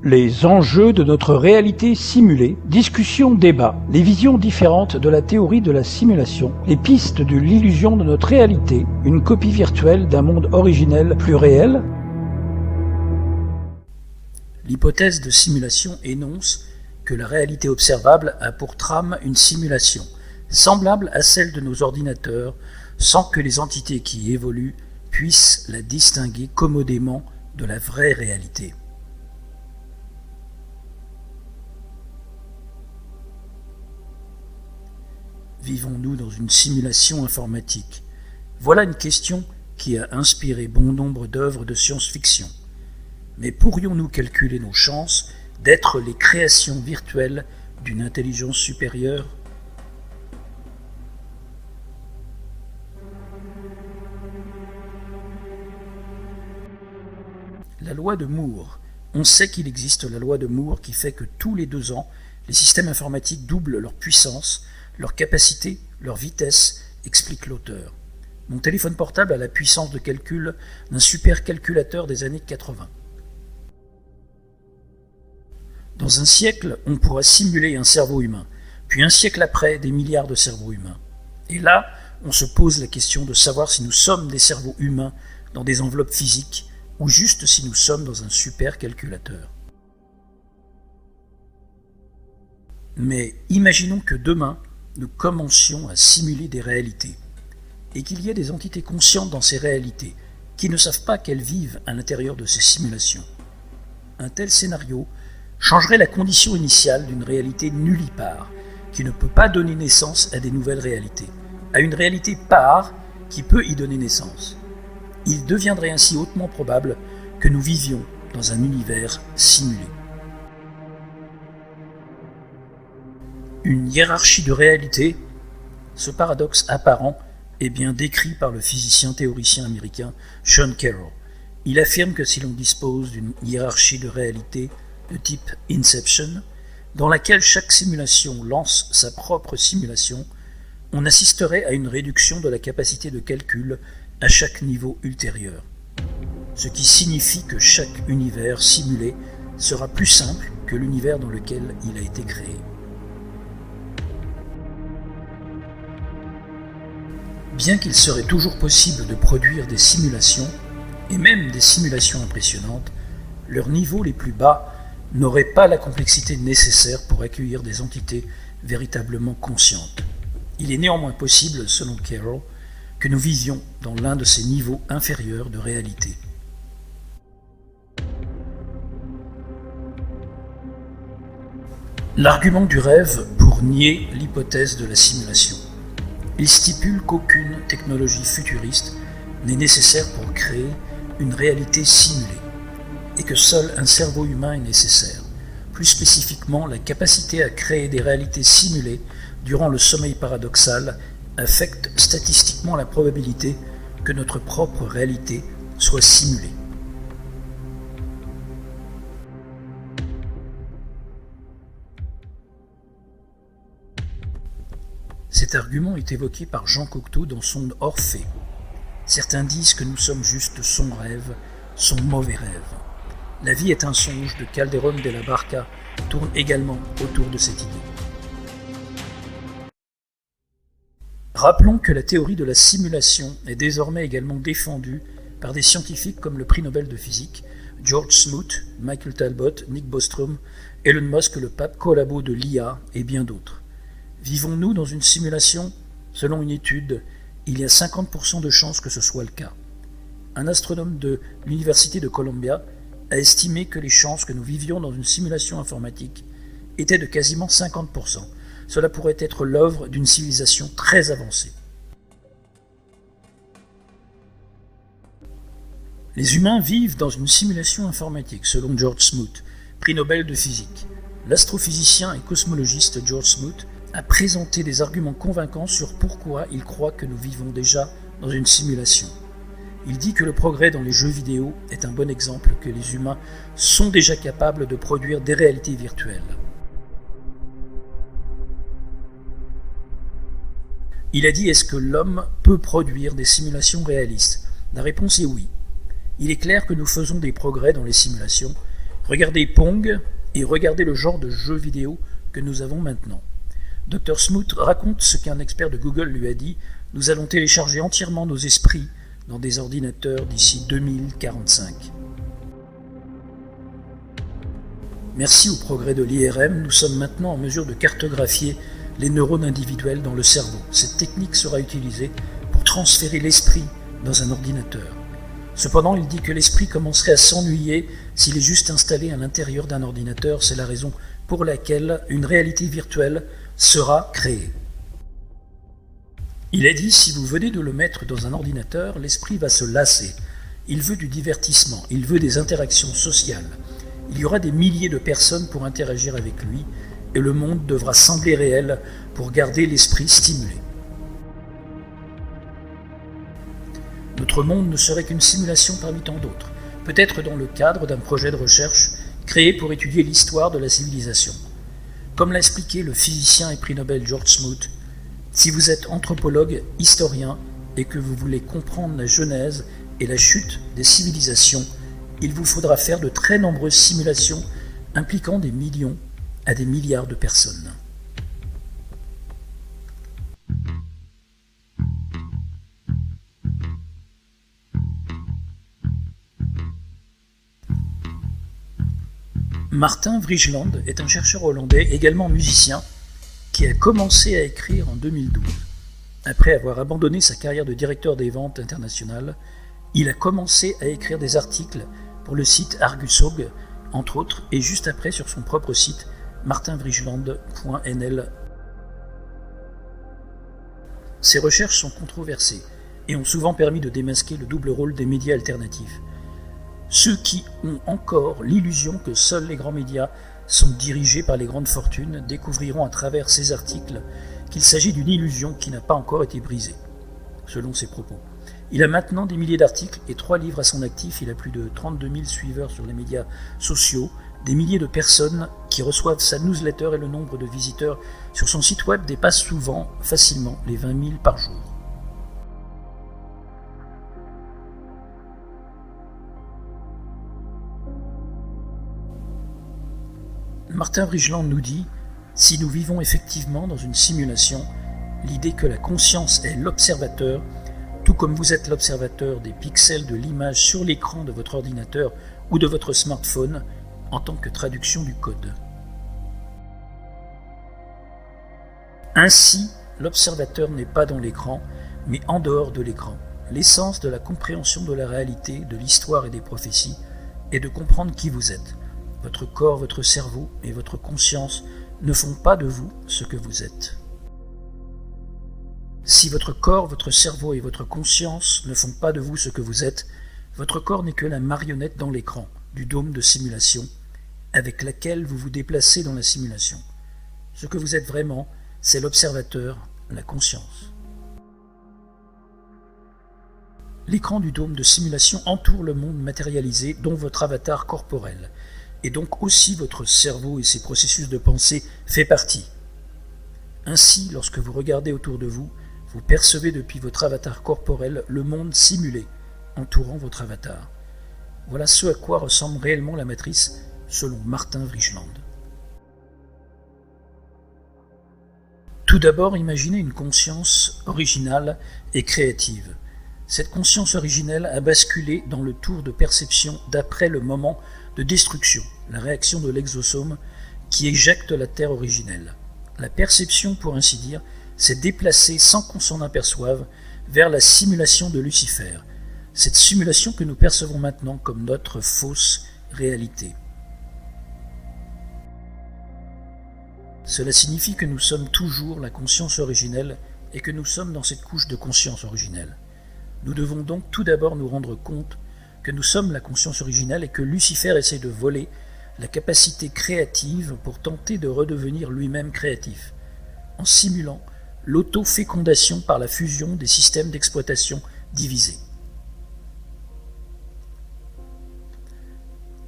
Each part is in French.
Les enjeux de notre réalité simulée, discussion, débat, les visions différentes de la théorie de la simulation, les pistes de l'illusion de notre réalité, une copie virtuelle d'un monde originel plus réel. L'hypothèse de simulation énonce que la réalité observable a pour trame une simulation, semblable à celle de nos ordinateurs, sans que les entités qui y évoluent puissent la distinguer commodément de la vraie réalité. Vivons-nous dans une simulation informatique? Voilà une question qui a inspiré bon nombre d'œuvres de science-fiction. Mais pourrions-nous calculer nos chances d'être les créations virtuelles d'une intelligence supérieure? La loi de Moore. On sait qu'il existe la loi de Moore qui fait que tous les 2 ans, les systèmes informatiques doublent leur puissance, leur capacité, leur vitesse, explique l'auteur. Mon téléphone portable a la puissance de calcul d'un supercalculateur des années 80. Dans un siècle, on pourra simuler un cerveau humain, puis un siècle après, des milliards de cerveaux humains. Et là, on se pose la question de savoir si nous sommes des cerveaux humains dans des enveloppes physiques ou juste si nous sommes dans un supercalculateur. Mais imaginons que demain, nous commencions à simuler des réalités, et qu'il y ait des entités conscientes dans ces réalités, qui ne savent pas qu'elles vivent à l'intérieur de ces simulations. Un tel scénario changerait la condition initiale d'une réalité nullipare, qui ne peut pas donner naissance à des nouvelles réalités, à une réalité part qui peut y donner naissance. Il deviendrait ainsi hautement probable que nous vivions dans un univers simulé. Une hiérarchie de réalité, ce paradoxe apparent est bien décrit par le physicien théoricien américain Sean Carroll. Il affirme que si l'on dispose d'une hiérarchie de réalité de type Inception, dans laquelle chaque simulation lance sa propre simulation, on assisterait à une réduction de la capacité de calcul à chaque niveau ultérieur. Ce qui signifie que chaque univers simulé sera plus simple que l'univers dans lequel il a été créé. Bien qu'il serait toujours possible de produire des simulations, et même des simulations impressionnantes, leurs niveaux les plus bas n'auraient pas la complexité nécessaire pour accueillir des entités véritablement conscientes. Il est néanmoins possible, selon Carroll, que nous vivions dans l'un de ces niveaux inférieurs de réalité. L'argument du rêve pour nier l'hypothèse de la simulation. Il stipule qu'aucune technologie futuriste n'est nécessaire pour créer une réalité simulée, et que seul un cerveau humain est nécessaire. Plus spécifiquement, la capacité à créer des réalités simulées durant le sommeil paradoxal affecte statistiquement la probabilité que notre propre réalité soit simulée. Cet argument est évoqué par Jean Cocteau dans son Orphée. Certains disent que nous sommes juste son rêve, son mauvais rêve. La vie est un songe de Calderón de la Barca tourne également autour de cette idée. Rappelons que la théorie de la simulation est désormais également défendue par des scientifiques comme le prix Nobel de physique, George Smoot, Michael Talbot, Nick Bostrom, Elon Musk, le pape collabo de l'IA et bien d'autres. Vivons-nous dans une simulation? Selon une étude, il y a 50% de chances que ce soit le cas. Un astronome de l'Université de Columbia a estimé que les chances que nous vivions dans une simulation informatique étaient de quasiment 50%. Cela pourrait être l'œuvre d'une civilisation très avancée. Les humains vivent dans une simulation informatique, selon George Smoot, prix Nobel de physique. L'astrophysicien et cosmologiste George Smoot a présenté des arguments convaincants sur pourquoi il croit que nous vivons déjà dans une simulation. Il dit que le progrès dans les jeux vidéo est un bon exemple que les humains sont déjà capables de produire des réalités virtuelles. Il a dit: est-ce que l'homme peut produire des simulations réalistes? La réponse est oui. Il est clair que nous faisons des progrès dans les simulations. Regardez Pong et regardez le genre de jeux vidéo que nous avons maintenant. Dr Smoot raconte ce qu'un expert de Google lui a dit: nous allons télécharger entièrement nos esprits dans des ordinateurs d'ici 2045. Merci au progrès de l'IRM, nous sommes maintenant en mesure de cartographier les neurones individuels dans le cerveau. Cette technique sera utilisée pour transférer l'esprit dans un ordinateur. Cependant, il dit que l'esprit commencerait à s'ennuyer s'il est juste installé à l'intérieur d'un ordinateur. C'est la raison pour laquelle une réalité virtuelle sera créée. Il a dit: si vous venez de le mettre dans un ordinateur, l'esprit va se lasser. Il veut du divertissement, il veut des interactions sociales. Il y aura des milliers de personnes pour interagir avec lui, et le monde devra sembler réel pour garder l'esprit stimulé. Notre monde ne serait qu'une simulation parmi tant d'autres, peut-être dans le cadre d'un projet de recherche créé pour étudier l'histoire de la civilisation. Comme l'a expliqué le physicien et prix Nobel George Smoot, si vous êtes anthropologue, historien, et que vous voulez comprendre la genèse et la chute des civilisations, il vous faudra faire de très nombreuses simulations impliquant des millions à des milliards de personnes. Martin Vrigeland est un chercheur hollandais, également musicien, qui a commencé à écrire en 2012. Après avoir abandonné sa carrière de directeur des ventes internationales, il a commencé à écrire des articles pour le site Argusog, entre autres, et juste après sur son propre site martinvrigeland.nl. Ses recherches sont controversées et ont souvent permis de démasquer le double rôle des médias alternatifs. Ceux qui ont encore l'illusion que seuls les grands médias sont dirigés par les grandes fortunes découvriront à travers ces articles qu'il s'agit d'une illusion qui n'a pas encore été brisée, selon ses propos. Il a maintenant des milliers d'articles et 3 livres à son actif. Il a plus de 32 000 suiveurs sur les médias sociaux, des milliers de personnes qui reçoivent sa newsletter, et le nombre de visiteurs sur son site web dépasse souvent facilement les 20 000 par jour. Martin Vrigeland nous dit: si nous vivons effectivement dans une simulation, l'idée que la conscience est l'observateur, tout comme vous êtes l'observateur des pixels de l'image sur l'écran de votre ordinateur ou de votre smartphone en tant que traduction du code. Ainsi, l'observateur n'est pas dans l'écran, mais en dehors de l'écran. L'essence de la compréhension de la réalité, de l'histoire et des prophéties est de comprendre qui vous êtes. Votre corps, votre cerveau et votre conscience ne font pas de vous ce que vous êtes. Si votre corps, votre cerveau et votre conscience ne font pas de vous ce que vous êtes, votre corps n'est que la marionnette dans l'écran du dôme de simulation avec laquelle vous vous déplacez dans la simulation. Ce que vous êtes vraiment, c'est l'observateur, la conscience. L'écran du dôme de simulation entoure le monde matérialisé, dont votre avatar corporel, et donc aussi votre cerveau et ses processus de pensée fait partie. Ainsi, lorsque vous regardez autour de vous, vous percevez depuis votre avatar corporel le monde simulé entourant votre avatar. Voilà ce à quoi ressemble réellement la matrice, selon Martin Vrigeland. Tout d'abord, imaginez une conscience originale et créative. Cette conscience originelle a basculé dans le tour de perception d'après le moment de destruction, la réaction de l'exosome qui éjecte la Terre originelle. La perception, pour ainsi dire, s'est déplacée sans qu'on s'en aperçoive vers la simulation de Lucifer, cette simulation que nous percevons maintenant comme notre fausse réalité. Cela signifie que nous sommes toujours la conscience originelle et que nous sommes dans cette couche de conscience originelle. Nous devons donc tout d'abord nous rendre compte que nous sommes la conscience originelle et que Lucifer essaie de voler la capacité créative pour tenter de redevenir lui-même créatif, en simulant l'autofécondation par la fusion des systèmes d'exploitation divisés.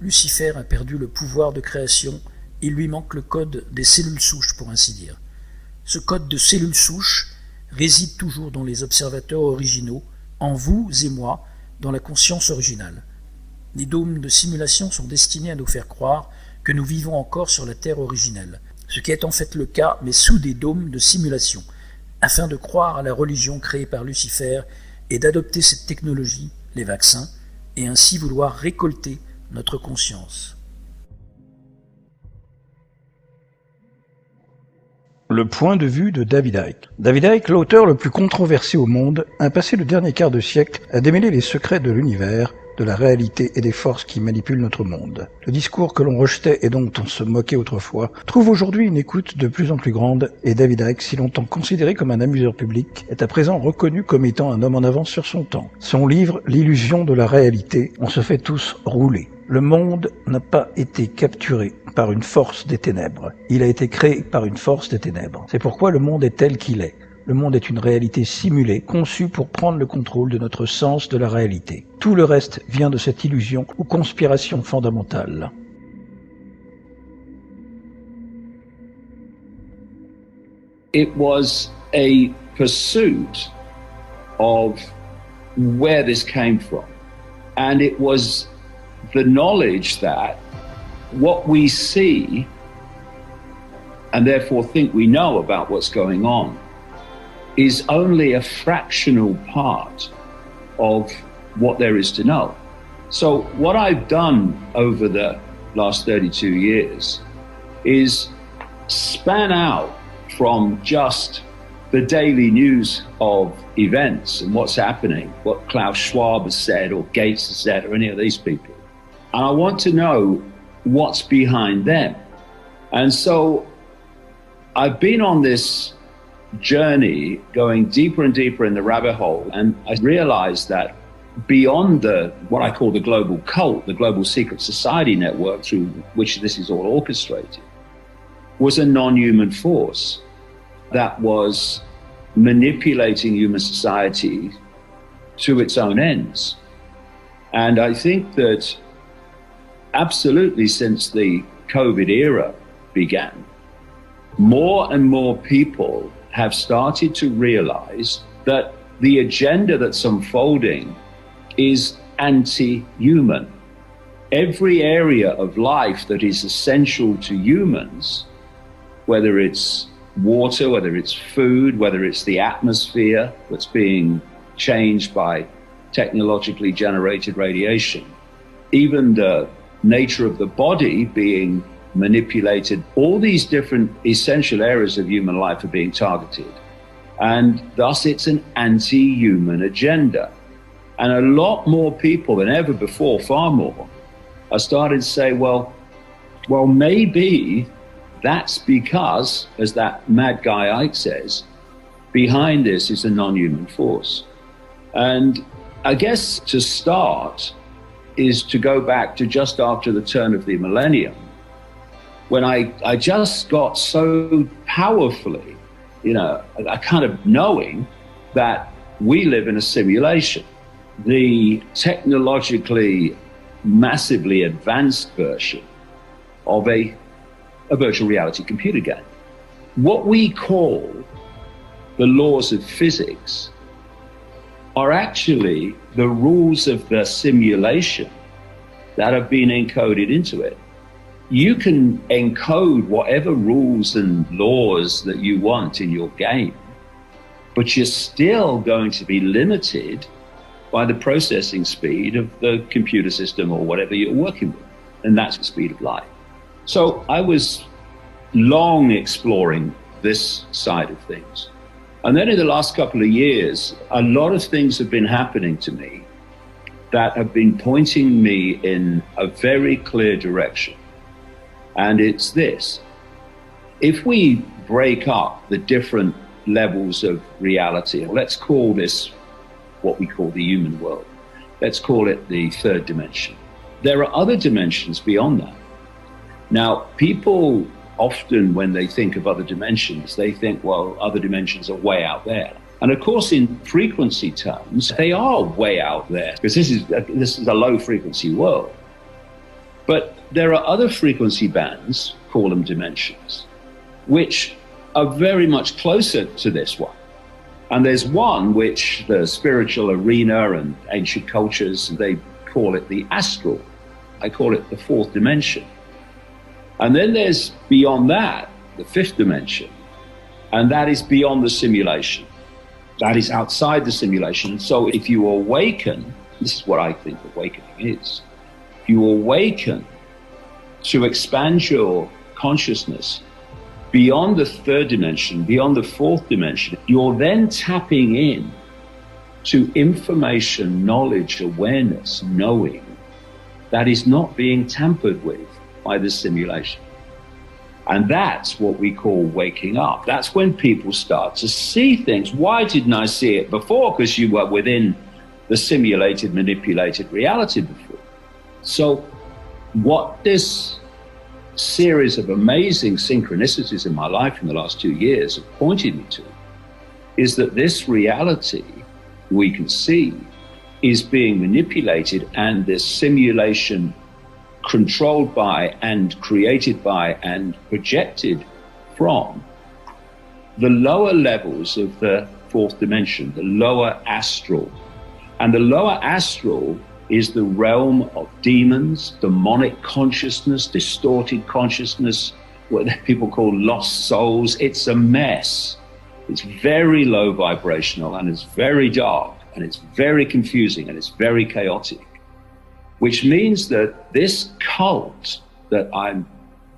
Lucifer a perdu le pouvoir de création, il lui manque le code des cellules souches, pour ainsi dire. Ce code de cellules souches réside toujours dans les observateurs originaux, en vous et moi, dans la conscience originale. Les dômes de simulation sont destinés à nous faire croire que nous vivons encore sur la Terre originelle, ce qui est en fait le cas, mais sous des dômes de simulation, afin de croire à la religion créée par Lucifer et d'adopter cette technologie, les vaccins, et ainsi vouloir récolter notre conscience. Le point de vue de David Icke. David Icke, l'auteur le plus controversé au monde, a passé le dernier quart de siècle à démêler les secrets de l'univers, de la réalité et des forces qui manipulent notre monde. Le discours que l'on rejetait et dont on se moquait autrefois trouve aujourd'hui une écoute de plus en plus grande et David Icke, si longtemps considéré comme un amuseur public, est à présent reconnu comme étant un homme en avance sur son temps. Son livre « L'illusion de la réalité », on se fait tous rouler. Le monde n'a pas été capturé par une force des ténèbres. Il a été créé par une force des ténèbres. C'est pourquoi le monde est tel qu'il est. Le monde est une réalité simulée, conçue pour prendre le contrôle de notre sens de la réalité. Tout le reste vient de cette illusion ou conspiration fondamentale. It was a pursuit of where this came from. And it was the knowledge that what we see and therefore think we know about what's going on is only a fractional part of what there is to know. So what I've done over the last 32 years is span out from just the daily news of events and what's happening, what Klaus Schwab has said or Gates has said or any of these people. And I want to know what's behind them. And so I've been on this journey going deeper and deeper in the rabbit hole, and I realized that beyond what I call the global cult, the global secret society network through which this is all orchestrated, was a non-human force that was manipulating human society to its own ends. And I think that absolutely since the COVID era began, more and more people have started to realize that the agenda that's unfolding is anti-human. Every area of life that is essential to humans, whether it's water, whether it's food, whether it's the atmosphere that's being changed by technologically generated radiation, even the nature of the body being manipulated, all these different essential areas of human life are being targeted. And thus it's an anti-human agenda. And a lot more people than ever before, far more, are starting to say, well, maybe that's because, as that mad guy Icke says, behind this is a non-human force. And I guess to start is to go back to just after the turn of the millennium, when I just got so powerfully, a kind of knowing that we live in a simulation. The technologically massively advanced version of a virtual reality computer game. What we call the laws of physics are actually the rules of the simulation that have been encoded into it. You can encode whatever rules and laws that you want in your game, but you're still going to be limited by the processing speed of the computer system or whatever you're working with, and that's the speed of light. So I was long exploring this side of things. And then in the last couple of years, a lot of things have been happening to me that have been pointing me in a very clear direction. And it's this: if we break up the different levels of reality, let's call this what we call the human world. Let's call it the third dimension. There are other dimensions beyond that. Now, people often, when they think of other dimensions, they think, well, other dimensions are way out there. And of course, in frequency terms, they are way out there, because this is a low frequency world. But there are other frequency bands, call them dimensions, which are very much closer to this one. And there's one which the spiritual arena and ancient cultures, they call it the astral. I call it the fourth dimension. And then there's beyond that, the fifth dimension, and that is beyond the simulation. That is outside the simulation. So if you awaken, this is what I think awakening is. If you awaken to expand your consciousness beyond the third dimension, beyond the fourth dimension, you're then tapping in to information, knowledge, awareness, knowing that is not being tampered with by the simulation. And that's what we call waking up. That's when people start to see things. Why didn't I see it before? Because you were within the simulated, manipulated reality before. So what this series of amazing synchronicities in my life in the last 2 years have pointed me to is that this reality we can see is being manipulated, and this simulation controlled by and created by and projected from the lower levels of the fourth dimension, the lower astral. And the lower astral is the realm of demons, demonic consciousness, distorted consciousness, what people call lost souls. It's a mess. It's very low vibrational, and it's very dark, and it's very confusing, and it's very chaotic. Which means that this cult that I've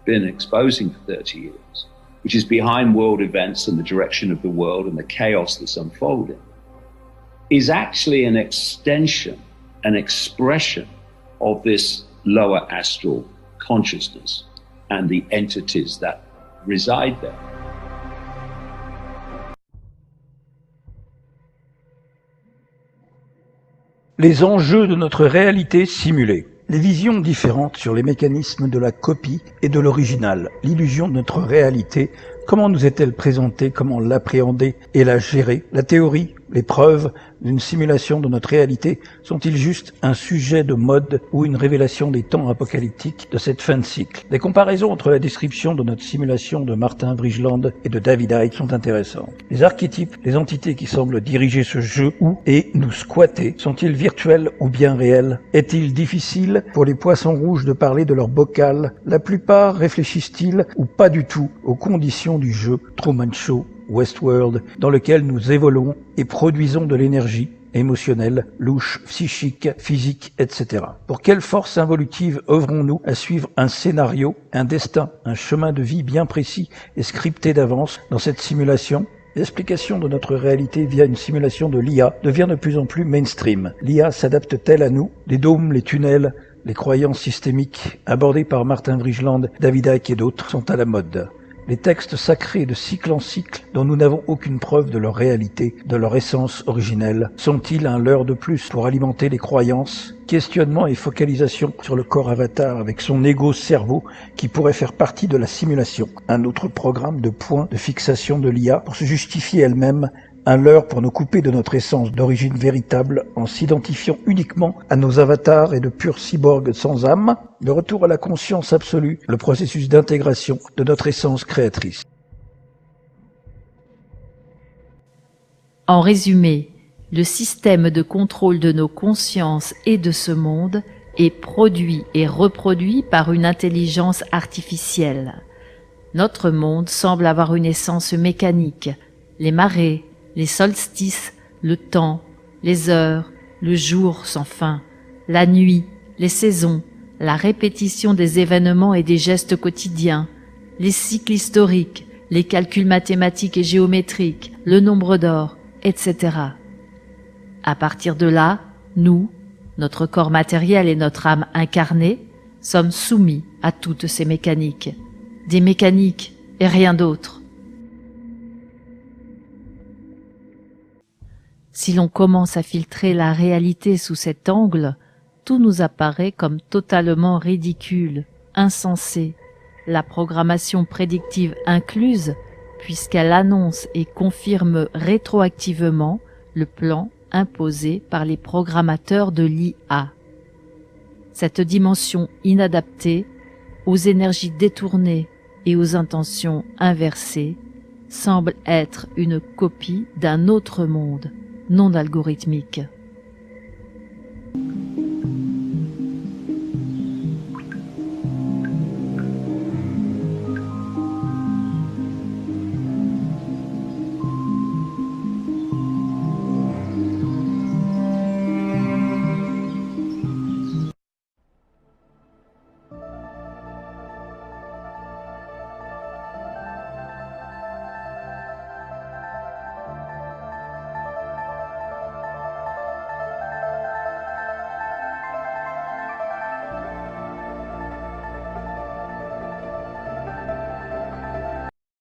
been exposing for 30 years, which is behind world events and the direction of the world and the chaos that's unfolding, is actually an extension, an expression of this lower astral consciousness and the entities that reside there. Les enjeux de notre réalité simulée. Les visions différentes sur les mécanismes de la copie et de l'original. L'illusion de notre réalité. Comment nous est-elle présentée? Comment l'appréhender et la gérer? La théorie, les preuves d'une simulation de notre réalité sont-ils juste un sujet de mode ou une révélation des temps apocalyptiques de cette fin de cycle? Des comparaisons entre la description de notre simulation de Martin Vrigeland et de David Icke sont intéressantes. Les archétypes, les entités qui semblent diriger ce jeu ou et nous squatter, sont-ils virtuels ou bien réels? Est-il difficile pour les poissons rouges de parler de leur bocal? La plupart réfléchissent-ils ou pas du tout aux conditions du jeu Truman Show, Westworld, dans lequel nous évoluons et produisons de l'énergie émotionnelle, louche, psychique, physique, etc. Pour quelle force involutive œuvrons-nous à suivre un scénario, un destin, un chemin de vie bien précis et scripté d'avance dans cette simulation? L'explication de notre réalité via une simulation de l'IA devient de plus en plus mainstream. L'IA s'adapte-t-elle à nous? Les dômes, les tunnels, les croyances systémiques abordées par Martin Vrigeland, David Icke et d'autres sont à la mode. Les textes sacrés de cycle en cycle, dont nous n'avons aucune preuve de leur réalité, de leur essence originelle, sont-ils un leurre de plus pour alimenter les croyances? Questionnement et focalisation sur le corps avatar avec son égo-cerveau qui pourrait faire partie de la simulation. Un autre programme de points de fixation de l'IA pour se justifier elle-même. Un leurre pour nous couper de notre essence d'origine véritable en s'identifiant uniquement à nos avatars et de purs cyborgs sans âme. Le retour à la conscience absolue, le processus d'intégration de notre essence créatrice. En résumé, le système de contrôle de nos consciences et de ce monde est produit et reproduit par une intelligence artificielle. Notre monde semble avoir une essence mécanique, les marées, les solstices, le temps, les heures, le jour sans fin, la nuit, les saisons, la répétition des événements et des gestes quotidiens, les cycles historiques, les calculs mathématiques et géométriques, le nombre d'or, etc. À partir de là, nous, notre corps matériel et notre âme incarnée, sommes soumis à toutes ces mécaniques. Des mécaniques et rien d'autre. Si l'on commence à filtrer la réalité sous cet angle, tout nous apparaît comme totalement ridicule, insensé, la programmation prédictive incluse, puisqu'elle annonce et confirme rétroactivement le plan imposé par les programmateurs de l'IA. Cette dimension inadaptée, aux énergies détournées et aux intentions inversées, semble être une copie d'un autre monde, non algorithmique.